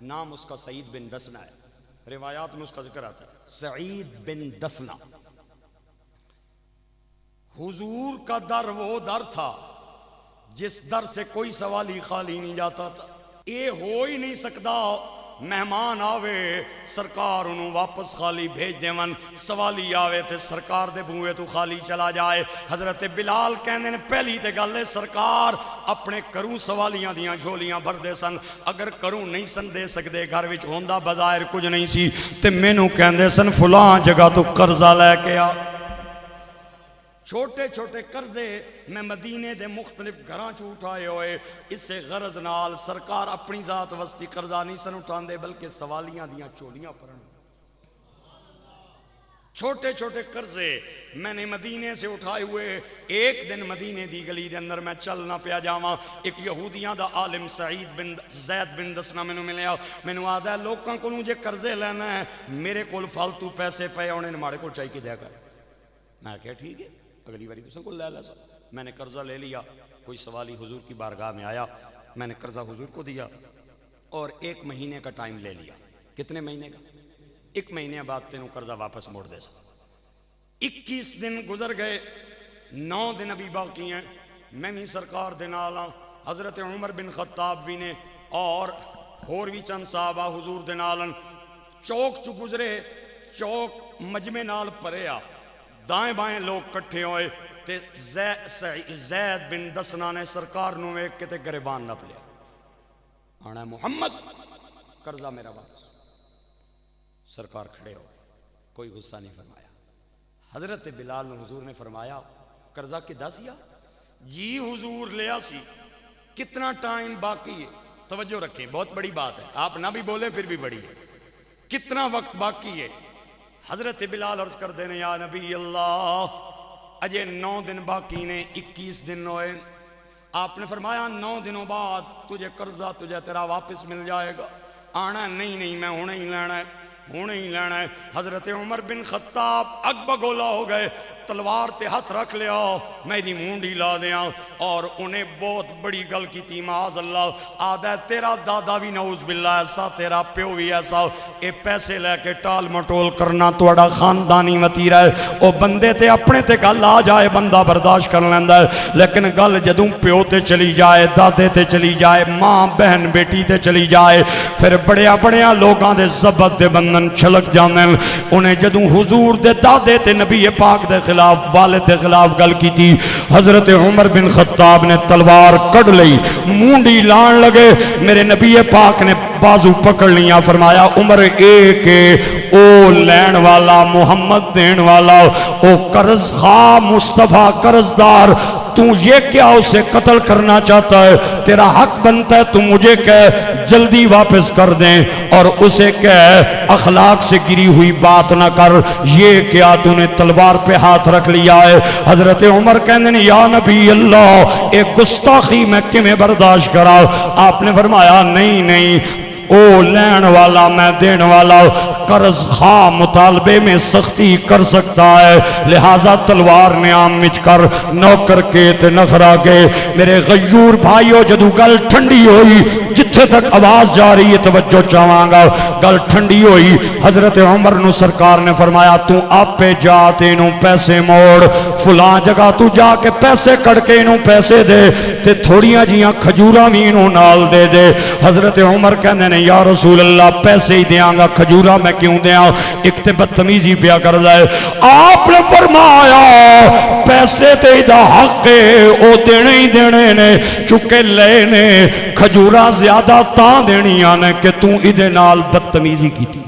نام اس کا سعید بن دسنا ہے روایات میں اس کا ذکر آتا ہے سعید بن دفنہ حضور کا در وہ در تھا جس در سے کوئی سوالی خالی نہیں جاتا تھا یہ ہو ہی نہیں سکتا مہمان آوے سرکار انہوں واپس خالی بھیج دے من سوالی آوے تے سرکار دے بھوئے تو خالی چلا جائے حضرت بلال کہنے نے پہلی تے گالے سرکار اپنے کروں سوالیاں دیاں جھولیاں بھر دے سن اگر کروں نہیں سن دے سکدے گھر وچ ہوندہ بظاہر کچھ نہیں سی تے مینوں کہندے سن فلاں جگہ تو قرضہ لے کے آ چھوٹے چھوٹے قرضے میں مدینے دے مختلف گھراں چ اٹھائے ہوئے اس سے غرض نال سرکار اپنی ذات وستی قرضہ نہیں سن اٹھاندے بلکہ سوالیاں دیاں چولیاں پرن چھوٹے چھوٹے قرضے میں نے مدینے سے اٹھائے ہوئے ایک دن مدینے دی گلی دے اندر میں چلنا پیا جاواں ایک یہودیاں دا عالم سعید بن زید بن دسنا مینوں ملیا مینوں آدا ہے لوکاں کولوں جے قرضے لینا ہے میرے کول فالتو پیسے پے ہونے نے ماڑے کول چاہیے کہ دیا کر میں کہا ٹھیک ہے اگلی باری تساں کو لے لے سر میں نے قرضہ لے لیا کوئی سوالی حضور کی بارگاہ میں آیا میں نے قرضہ حضور کو دیا اور 1 مہینے کا ٹائم لے لیا کتنے مہینے کا 1 مہینے بعد تینوں قرضہ واپس موڑ دے سا 21 دن گزر گئے 9 دن ابھی باقی ہیں، میں بھی سرکار دے نال ہاں، حضرت عمر بن خطاب بھی نے اور بھی چند صحابہ حضور دے نال ہن۔ چوک چو گزرے، چوک مجمع نال پریا، دائیں بائیں لوگ کٹھے ہوئے تے زید بن دسنا نے سرکار نو ایک تے گریبان نپ لیا، آنا محمد قرضہ میرا واپس۔ سرکار کھڑے ہو، کوئی غصہ نہیں فرمایا۔ حضرت بلال نے حضور نے فرمایا قرضہ کدھا سیا؟ جی حضور لیا سی، کتنا ٹائم باقی ہے؟ توجہ رکھیں، بہت بڑی بات ہے، آپ نہ بھی بولیں پھر بھی بڑی ہے۔ کتنا وقت باقی ہے؟ حضرت بلال عرض کر دینے یا نبی اللہ اجے 9 دن باقی نے، 21 دن ہوئے۔ آپ نے فرمایا 9 دنوں بعد تجھے قرضہ تجھے تیرا واپس مل جائے گا۔ آنا نہیں میں ہونے ہی لینا ہے، ہونے ہی لینا ہے۔ حضرت عمر بن خطاب اگ بگولا ہو گئے، تلوار تے ہاتھ رکھ لیا، میں دی مونڈی لا دیا، اور انہیں بہت بڑی گل کی تھی، معاذ اللہ آدھا تیرا دادا بھی نعوذ باللہ ایسا، تیرا پیو بھی ایسا، اے پیسے لے کے ٹال مٹول کرنا توڑا خاندانی وطیرہ ہے۔ او بندے تے اپنے تے گل آ جائے بندہ برداشت کر لیندہ ہے، لیکن گل جدوں پیو تے چلی جائے، دادے تے چلی جائے، ماں بہن بیٹی تے چلی جائے، پھر بڑیا لوگاں دے ضبط دے بندن چھلک جانے۔ انہیں جدوں حضور دے دادے تے نبی پاک دے خلاف والد دے خلاف گل کی تھی، حضرت عمر بن خطاب نے تلوار کڑ لئی، مونڈی لان لگے، میرے نبی پاک نے بازو پکڑ لیا، فرمایا عمر ایک او لین والا محمد دین والا، او قرض خواہ مصطفیٰ قرضدار، تو یہ کیا اسے قتل کرنا چاہتا ہے؟ تیرا حق بنتا ہے تو مجھے کہہ جلدی واپس کر دیں، اور اسے کہہ اخلاق سے گری ہوئی بات نہ کر، یہ کیا تو نے تلوار پہ ہاتھ رکھ لیا ہے؟ حضرت عمر کہنے نے یا نبی اللہ ایک گستاخی میں کمیں برداشت کرا؟ آپ نے فرمایا نہیں او لین والا میں دین والا، قرض خواہ مطالبے میں سختی کر سکتا ہے، لہذا تلوار نیام مچ کر نوکر کے تے نخرا کے۔ میرے غیور بھائیو جدو گل ٹھنڈی ہوئی، جتھے تک آواز جا رہی ہے توجہ چاہواں گا، گل ٹھنڈی ہوئی، حضرت عمر نو سرکار نے فرمایا تو آپ پہ جا تے انہوں پیسے موڑ، فلاں جگہ تو جا کے پیسے کڑ کے انہوں پیسے دے، تے تھوڑیاں جیاں کھجورہ بھی انہوں نال دے دے۔ حضرت عمر کہنے نے یا رسول اللہ پیسے ہی دیاں گا، کھجورہ میں کیوں دیاں؟ ایک تے بدتمیزی پیا کر دائے۔ آپ نے فرمایا پیسے تے دا حق ہے، او دینے ہی دینے نے، چکے لے نے، کھجورہ زیادہ تاں دینی آنے کہ تو ادھے نال بدتمیزی کی تھی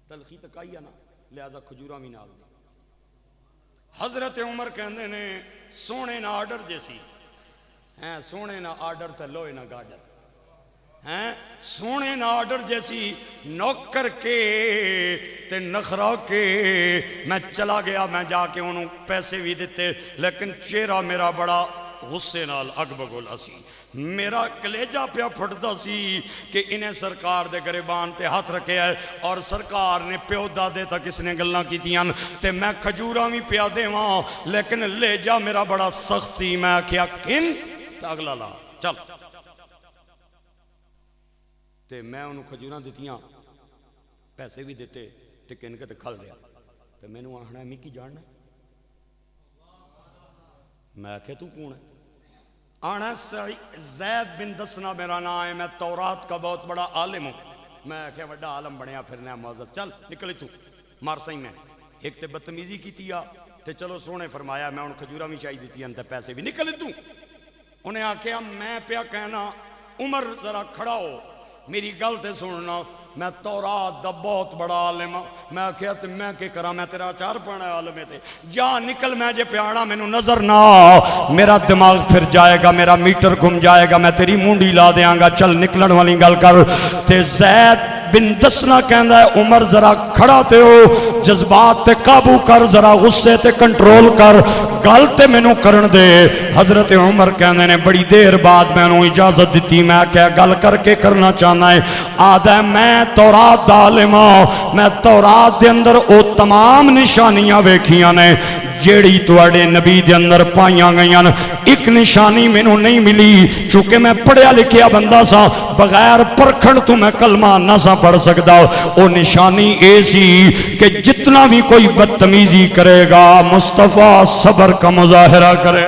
تلخی تکائی آنا، لہذا کھجورہ بھی نال دی۔ حضرت عمر کہندے نے سونے نہ آرڈر جیسی ہیں، سونے نہ آرڈر تے لوئے نہ گاڈر ہیں، سونے نہ آرڈر جیسی نوکر کے تے نخرا کے میں چلا گیا، میں جا کے انہوں پیسے بھی دیتے، لیکن چہرہ میرا بڑا غصے نال اگ بگولا سی، میرا کلیجہ پیا پھٹدا سی کہ انہیں سرکار دے گریبان تے ہاتھ رکھے ہے، اور سرکار نے پیو دادے تک اس نے گلنا کی تیاں تے میں کھجورہ بھی پیا دے وہاں، لیکن لیجہ میرا بڑا سخت سی، میں کیا کن تے اگلا لا چل تے میں انہوں کھجورہ دیتیاں، پیسے بھی دیتے تے کن کے تے کھل لیا، تے میں نے آہنا ہے میکی جاننا ہے، میں کہ تو کون ہے؟ آنا زید بن دسنا میرا نام ہے، میں تورات کا بہت بڑا عالم ہوں، میں کہ وڈا عالم بنیا پھرنا معذرت، چل نکلی تو مار سہی میں ایک تے بدتمیزی کی تیا تے چلو سونے فرمایا میں ان کھجورہ بھی چاہی دیتی ہیں تے پیسے بھی نکلی تو۔ انہیں آکھیا میں پیا کہنا عمر ذرا کھڑا ہو میری گل تے سننا، میں تورات دا بہت بڑا عالم ہوں، میں کہا تے میں کہ کرا میں تیرا چار پانا عالم ہے تے جا نکل، میں جے پیانا میں نو نظر نہ میرا دماغ پھر جائے گا، میرا میٹر گم جائے گا، میں تیری مونڈی لا دیاں گا، چل نکلن والی گل کر۔ تے زید بن دسنا کہندہ ہے عمر ذرا کھڑا تے ہو، جذبات تے قابو کر، ذرا غصے تے کنٹرول کر، گل تے میں نو کرن دے۔ حضرت عمر کہندے نے بڑی دیر بعد میں نو اجازت دیتی، میں کہا گل کر کے کرنا چاہنا ہے، آدھا میں تورات دا عالم ہوں، میں تورات دے اندر او تمام نشانیاں ویکھیاں نے جیڑی تواڈے نبی دے اندر پائیاں گئیاں ایک نشانی مینوں نہیں ملی، چونکہ میں پڑھیا لکھیا بندہ سا، بغیر پرکھن تو میں کلمہ نہ سا پڑھ سکدا۔ او نشانی اے سی کہ جتنا بھی کوئی بدتمیزی کرے گا مصطفیٰ صبر کا مظاہرہ کرے۔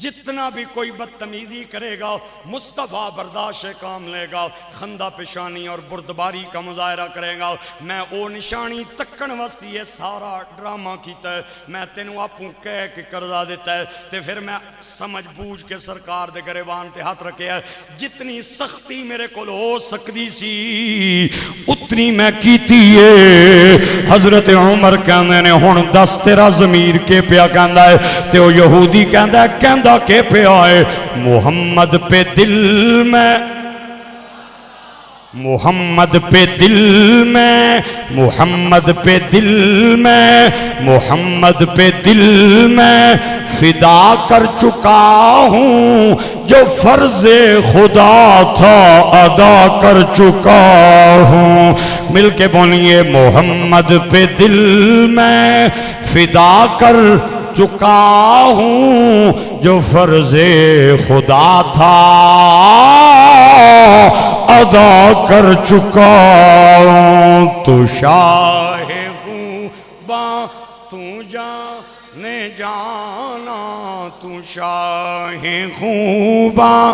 جتنا بھی کوئی بدتمیزی کرے گا مصطفیٰ برداشت کام لے گا، خندہ پیشانی اور بردباری کا مظاہرہ کرے گا۔ میں او نشانی تکن وستی ہے سارا ڈرامہ کیتا ہے، میں تینوں آپوں کہہ کے قرضہ دیتا ہے تے پھر میں سمجھ بوجھ کے سرکار دے گریبان تے ہاتھ رکھے ہے۔ جتنی سختی میرے کول ہو سکتی سی اتنی میں کیتی ہے۔ حضرت عمر کہندے نے ہن دس تیرا ضمیر کے پیا کہندا ہے تے او یہودی کہندا ہے کہ پہ آئے محمد پہ دل میں، محمد پہ دل میں، محمد پہ دل میں، محمد پہ دل میں فدا کر چکا ہوں، جو فرض خدا تھا ادا کر چکا ہوں۔ مل کے بولیے محمد پہ دل میں فدا کر چکا ہوں، جو فرض خدا تھا ادا کر چکا ہوں۔ تو شاہ ہوں باں تو جانے جانا، تو شاہ ہوں باں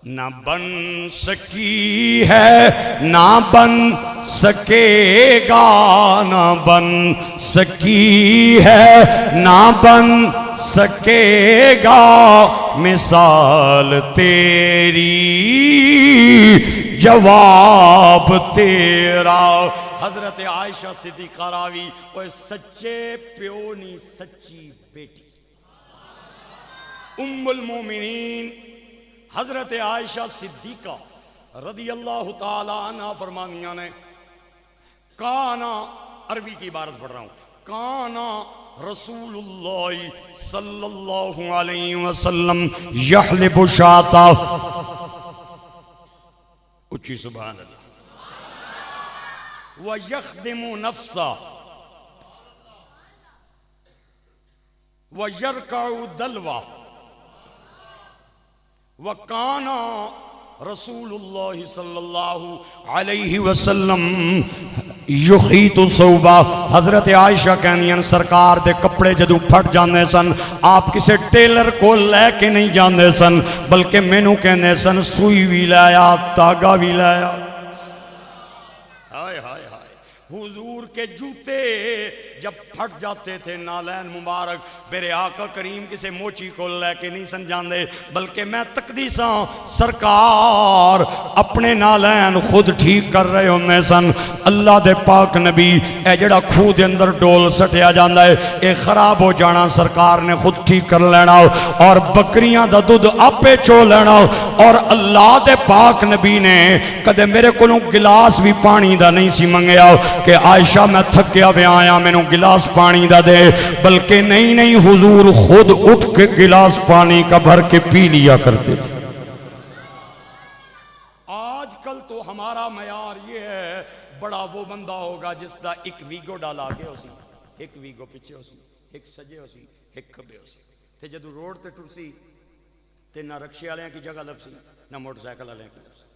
نہ بن سکی ہے نہ بن سکے گا، نہ بن سکی ہے نہ بن سکے گا مثال تیری جواب تیرا۔ حضرت عائشہ صدیقہ راوی وہ سچے پیو نہیں سچی بیٹی ام المومنین حضرت عائشہ صدیقہ رضی اللہ تعالی عنہ فرمانیاں نے کانا، عربی کی عبارت پڑھ رہا ہوں، کانا رسول اللہ صلی اللہ علیہ وسلم یحلب شاتا، اچھی سبحان اللہ، وَيَخْدِمُ نَفْسَا وَيَرْكَعُ دَلْوَا وَكَانَ رسول اللہ صلی اللہ علیہ وسلم یخیط صوبہ۔ حضرت عائشہ کہنیاں سرکار دے کپڑے جدو پھٹ جاندے سن آپ کسے ٹیلر کو لے کے نہیں جاندے سن بلکہ مینوں کہندے سن سوئی بھی لایا تاگا بھی لایا۔ ہائے ہائے ہائے، حضور کے جوتے جب پھٹ جاتے تھے نالین مبارک میرے آقا کریم کسے موچی کو لے کے نہیں سن جاندے بلکہ میں تقدیساں سرکار اپنے نالین خود ٹھیک کر رہے ہونے سن۔ اللہ دے پاک نبی اے جڑا کھو دے اندر ڈول سٹیا جاندہ ہے اے خراب ہو جانا سرکار نے خود ٹھیک کر لینا اور بکریاں دا دودھ آپے چو لینا، اور اللہ دے پاک نبی نے کدے میرے کو گلاس بھی پانی دا نہیں سی منگیا کہ عائشہ میں تھکیا بھی آیا میں نو گلاس پانی دا دے، بلکہ نہیں حضور خود اٹھ کے گلاس پانی کا بھر کے پی لیا کرتے تھے۔ آج کل تو ہمارا معیار یہ ہے بڑا وہ بندہ ہوگا جس دا ایک ویگو ڈالا آگے ہو سی، ایک ویگو پیچھے ہو سی، ایک سجے ہو سی، ایک کھبے ہو سی، تے جدو روڈ تے ٹرسی تے نہ رکشے والے کی جگہ لب سی نہ موٹر سائیکل والے کی لب سی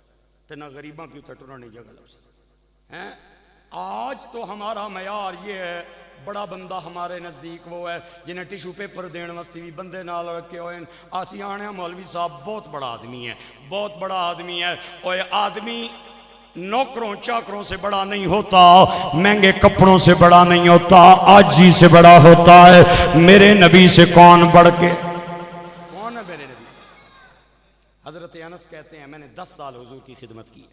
تے نہ غریباں کی اتھے ٹرنے جگہ لب سی۔ آج تو ہمارا معیار یہ ہے بڑا بندہ ہمارے نزدیک وہ ہے جنہیں ٹیشو پیپر دین واسطے بھی بندے نال رکھے ہوئے ہیں۔ آسی آنے مولوی صاحب بہت بڑا آدمی ہے، بہت بڑا آدمی ہے، اور یہ آدمی نوکروں چاکروں سے بڑا نہیں ہوتا، مہنگے کپڑوں سے بڑا نہیں ہوتا، عاجزی سے بڑا ہوتا ہے۔ میرے نبی سے کون بڑھ کے؟ کون ہے میرے نبی سے؟ حضرت انس کہتے ہیں میں نے 10 سال حضور کی خدمت کی،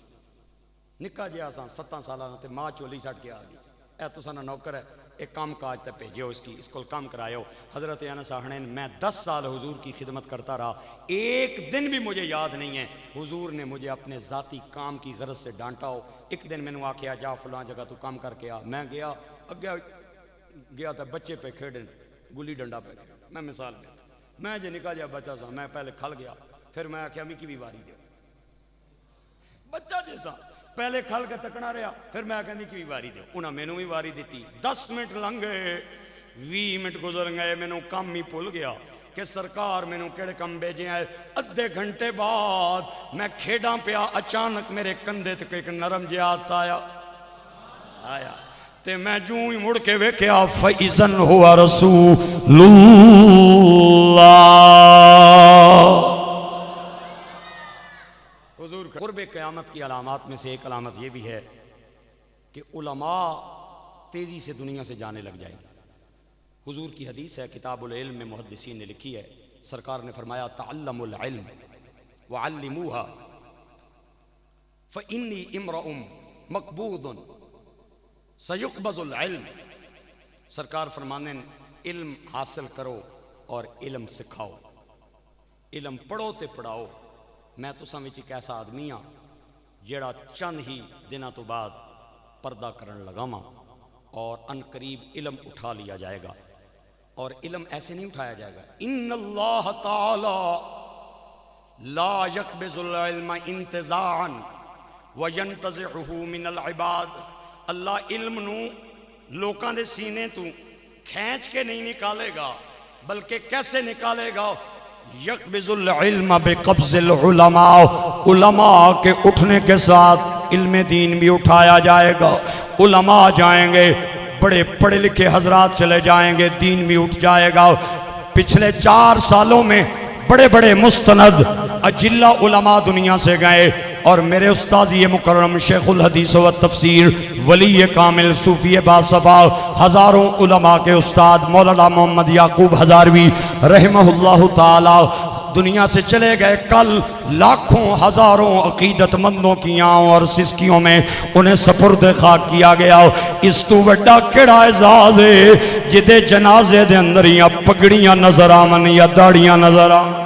نکا جی آسان 7 سالہ تے ماں چولی سٹ کے آ گئی، اے تو سانا نوکر ہے ایک کام کاج تے بھیجو اس کو کام کرایو۔ حضرت انس آخنے میں 10 سال حضور کی خدمت کرتا رہا، ایک دن بھی مجھے یاد نہیں ہے حضور نے مجھے اپنے ذاتی کام کی غرض سے ڈانٹا ہو۔ ایک دن میں نے آکھیا جا فلاں جگہ تو کام کر کے آ، میں گیا، اگے گیا تو بچے پہ کھیڑن گلی ڈنڈا پہ کھیڑ، میں مثال دیتا، میں جو نکا جا بچہ سا، میں پہلے کھل گیا، پھر میں آکھیا میں کی بھی واری دے بچہ جیسا، پہلے کھل کے تکنا رہا، پھر میں آکھیا میں کی بھی واری دے، انہاں میں نو بھی واری دیتی۔ 10 منٹ لنگ گئے، 20 منٹ گزر گئے، میں نو کام ہی بھول گیا کہ سرکار میں نو کیڑے کم بھیجے ہیں۔ ادھے گھنٹے بعد میں کھیڑاں پیا، اچانک میرے کندھے تے ایک نرم جہات آیا تے میں جوں ہی مڑ کے ویکھیا فَإِذَنْ هُوَ رَسُولُ اللَّهِ۔ حضور قرب قیامت کی علامات میں سے ایک علامت یہ بھی ہے کہ علماء تیزی سے دنیا سے جانے لگ جائیں گے۔ حضور کی حدیث ہے، کتاب العلم میں محدثین نے لکھی ہے، سرکار نے فرمایا تعلموا العلم وعلموها فإنی امرؤ مقبوض سیقبض العلم۔ سرکار فرمانے علم حاصل کرو اور علم سکھاؤ، علم پڑھو تے پڑھاؤ۔ میں تو سمجھ ایک ایسا آدمی ہاں جیڑا چند ہی دنوں تو بعد پردہ کرن لگاواں اور ان قریب علم اٹھا لیا جائے گا، اور علم ایسے نہیں اٹھایا جائے گا۔ ان اللہ تعالی لا یقبض العلم انتزاعا وینتزعہ من العباد۔ اللہ علم نو لوکاں دے سینے تو کھینچ کے نہیں نکالے گا، بلکہ کیسے نکالے گا؟ یقبض العلم بقبض العلماء، علماء کے اٹھنے کے ساتھ علم دین بھی اٹھایا جائے گا۔ علماء جائیں گے، بڑے پڑھے لکھے حضرات چلے جائیں گے، دین بھی اٹھ جائے گا۔ پچھلے 4 سالوں میں بڑے بڑے مستند اجلہ علماء دنیا سے گئے، اور میرے استاذ یہ مکرم شیخ الحدیث و تفسیر ولی کامل صوفی باصفا، ہزاروں علماء کے استاد مولانا محمد یعقوب ہزاروی رحمہ اللہ تعالی دنیا سے چلے گئے۔ کل لاکھوں ہزاروں عقیدت مندوں کی آنوں اور سسکیوں میں انہیں سپرد خاک کیا گیا۔ اس تو وڈا کیڑا اعزاز ہے جدے جنازے دے اندر یا پگڑیاں نظر آمن یا داڑیاں نظر آمن۔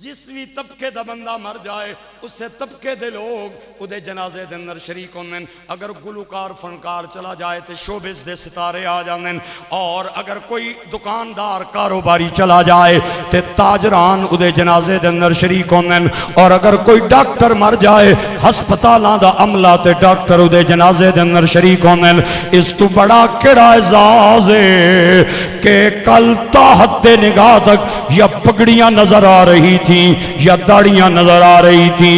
جس بھی طبقے دا بندہ مر جائے، اس سے طبقے دے لوگ ادھے جنازے دے اندر شریک ہوندن۔ اگر گلوکار فنکار چلا جائے تے شوبز دے ستارے آ جاندن، اور اگر کوئی دکاندار کاروباری چلا جائے تے تاجران ادھے جنازے دے اندر شریک ہوندن، اور اگر کوئی ڈاکٹر مر جائے ہسپتالاں دا عملہ تے ڈاکٹر ادھے جنازے دے اندر شریک ہوندن۔ اس تو بڑا کیڑا اعزاز ہے کہ کل تاحت نگاہ تک یا پگڑیاں نظر آ رہی تھی یا داڑیاں نظر آ رہی تھی۔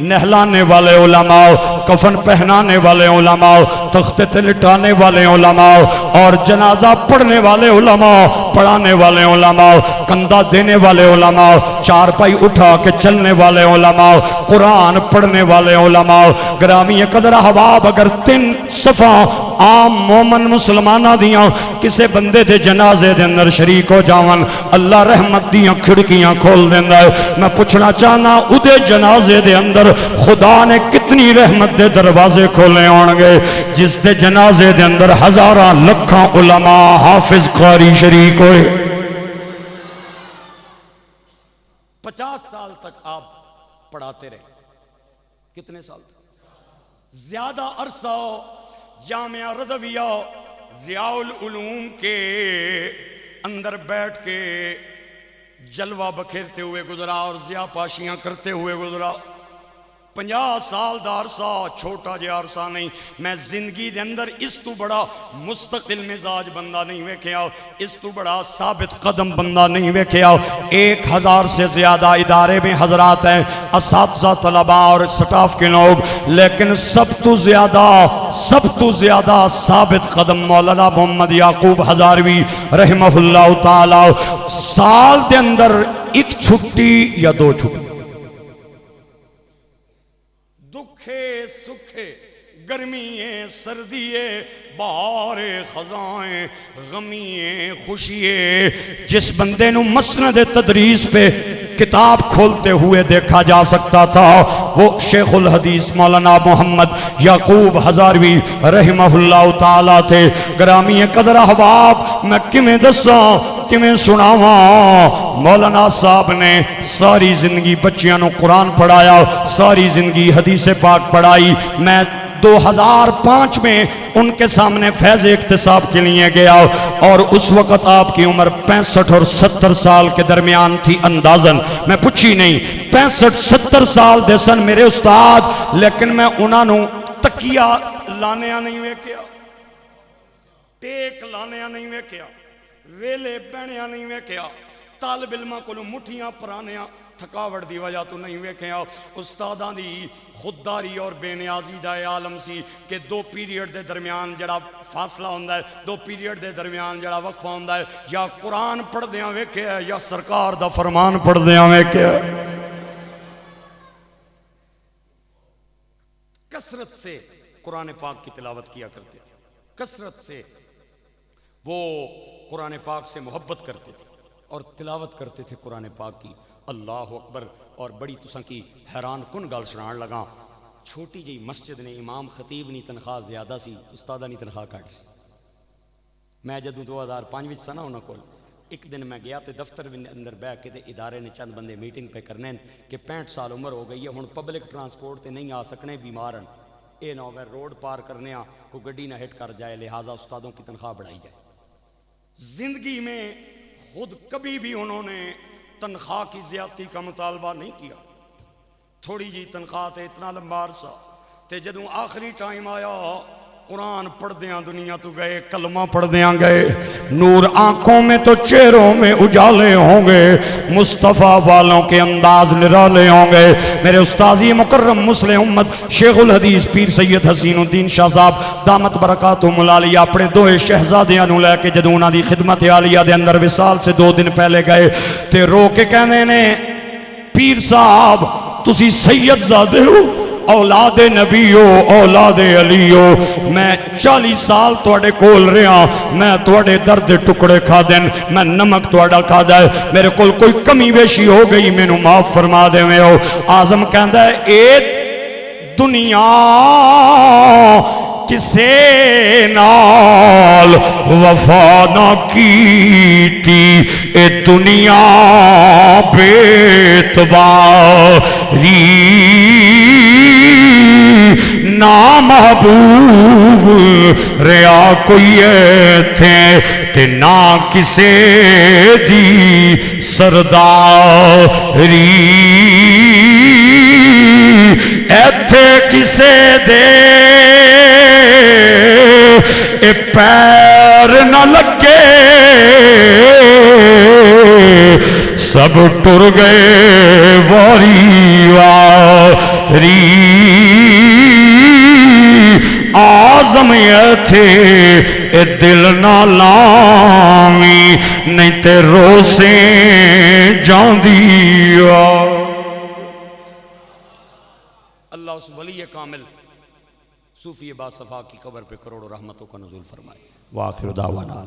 نہلانے والے علماء، کفن پہنانے والے علماء، تختے تے لٹانے والے علماء، اور جنازہ پڑھنے والے علماء، پڑھانے والے علماء، کندھا دینے والے علماء، چارپائی اٹھا کے چلنے والے علماء، قرآن پڑھنے والے علماء۔ گرامی قدر احباب، اگر 3 صفحہ عام مومن مسلمانہ دیاں کسے بندے دے جنازے دے اندر شریک ہو جاون، اللہ رحمت دیاں کھڑکیاں کھول دینا ہے۔ میں پوچھنا چاہنا ادھے جنازے دے اندر خدا نے کتنی رحمت دے دروازے کھولے ہونگے، جس دے جنازے دے اندر ہزاراں لکھاں علماء حافظ قاری شریک ہوئے۔ 50 سال تک آپ پڑھاتے رہے، کتنے سال تک؟ زیادہ عرصہ جامعہ رضویہ ضیاء العلوم کے اندر بیٹھ کے جلوہ بکھیرتے ہوئے گزرا اور ضیاء پاشیاں کرتے ہوئے گزرا۔ 50 سال دا عرصہ چھوٹا جے عرصہ نہیں۔ میں زندگی دے اندر اس تو بڑا مستقل مزاج بندہ نہیں ویکھیا، اس تو بڑا ثابت قدم بندہ نہیں ویکھیا۔ 1000 سے زیادہ ادارے میں حضرات ہیں، اساتذہ، طلباء اور سٹاف کے لوگ، لیکن سب تو زیادہ ثابت قدم مولانا محمد یعقوب ہزاروی رحمہ اللہ تعالی۔ سال دے اندر 1 چھٹی یا 2 چھٹی، دکھے سکھے، گرمییں سردییں، بہاریں خزائیں، غمییں خوشییں، جس بندے نو مسند تدریس پہ کتاب کھولتے ہوئے دیکھا جا سکتا تھا، وہ شیخ الحدیث مولانا محمد یعقوب ہزاروی رحمہ اللہ تعالیٰ تھے۔ گرامی قدر احباب، میں کمیں دساں کمیں سناواں، مولانا صاحب نے ساری زندگی بچیاں نو قرآن پڑھایا، ساری زندگی حدیث پاک پڑھائی۔ میں 2005 میں ان کے سامنے فیض اکتساب کے لیے گیا اور اس وقت آپ کی عمر 65 اور 70 سال کے درمیان تھی اندازن، میں پوچھی نہیں، 65-70 سال دے سن میرے استاد، لیکن میں انہاں نو تکیہ لانیاں نہیں ویکھیا، ٹیک لانیاں نہیں ویکھیا، ویلے بہنیاں نہیں ویکھیا، طالب علماں کو مٹھیاں پرانیاں تھکاوٹ دی وجہ تو نہیں ویکھیا۔ استاداں دی خودداری اور بے نیازی دا عالم سی کہ دو پیریڈ دے درمیان جڑا فاصلہ ہوندا ہے، دو پیریڈ دے درمیان جڑا وقفہ ہوندا ہے، یا قرآن پڑھ دیاں ویکھیا یا سرکار دا فرمان پڑھ دیاں ویکھیا۔ کثرت سے قرآن پاک کی تلاوت کیا کرتے تھے، کثرت سے وہ قرآن پاک سے محبت کرتے تھے اور تلاوت کرتے تھے قرآن پاک کی۔ اللہ اکبر۔ اور بڑی تساں کی حیران کن گل سنان لگا، چھوٹی جی مسجد نے، امام خطیب نی تنخواہ زیادہ سی، استادہ نی تنخواہ گھٹ سی۔ میں جدوں 2005 وچ سا نا انہاں کول، ایک دن میں گیا تے دفتر اندر بیٹھ کے تے ادارے نے چند بندے میٹنگ پہ کرنے کہ 65 سال عمر ہو گئی ہے، ہن پبلک ٹرانسپورٹ تے نہیں آ سکنے، بیمار ہیں، اے نہ ہوئے روڈ پار کرنے آ کوئی گڈی نہ ہٹ کر جائے، لہٰذا استادوں کی تنخواہ بڑھائی جائے۔ زندگی میں خود کبھی بھی انہوں نے تنخواہ کی زیادتی کا مطالبہ نہیں کیا۔ تھوڑی جی تنخواہ تے اتنا لمبا عرصہ، تے جدوں آخری ٹائم آیا قرآن پڑھ دیاں دنیا تو گئے، کلمہ پڑھ دیاں گئے، نور آنکھوں میں تو چہروں میں اجالے ہوں گے، مصطفیٰ والوں کے انداز نرالے ہوں گے۔ میرے استاذی مکرم مسلم امت شیخ الحدیث پیر سید حسین الدین شاہ صاحب دامت برکاتہم العالیہ اپنے دوئے شہزادیاں نو لے کے جدوں انہاں دی خدمت عالیہ دے اندر وصال سے 2 دن پہلے گئے تے رو کے کہنے نے، پیر صاحب تسی سید زادے ہو، اولاد نبی ہو، اولاد علی ہو، میں 40 سال توڑے کول رہا، میں توڑے درد ٹکڑے کھا دین، میں نمک توڑا کھا دے، میرے کول کوئی کمی بیشی ہو گئی، میں نو معاف فرما دے میں ہو۔ آزم کہندہ ہے اے دنیا کسے نال وفا نہ کیتی، اے دنیا بے تباری، نا محبوب ریا کوئی تھے تے نا کسے دی سرداری، ایتھے کسے دے اے پیر نہ لگے، سب ٹر گئے واری واری، آزم تھے اے دل نہ لاوی، نہیں تے روسے جاندی۔ اللہ اس ولی کامل صوفی با صفا کی قبر پہ کروڑوں رحمتوں کا نزول فرمائے۔ وآخر دعوانا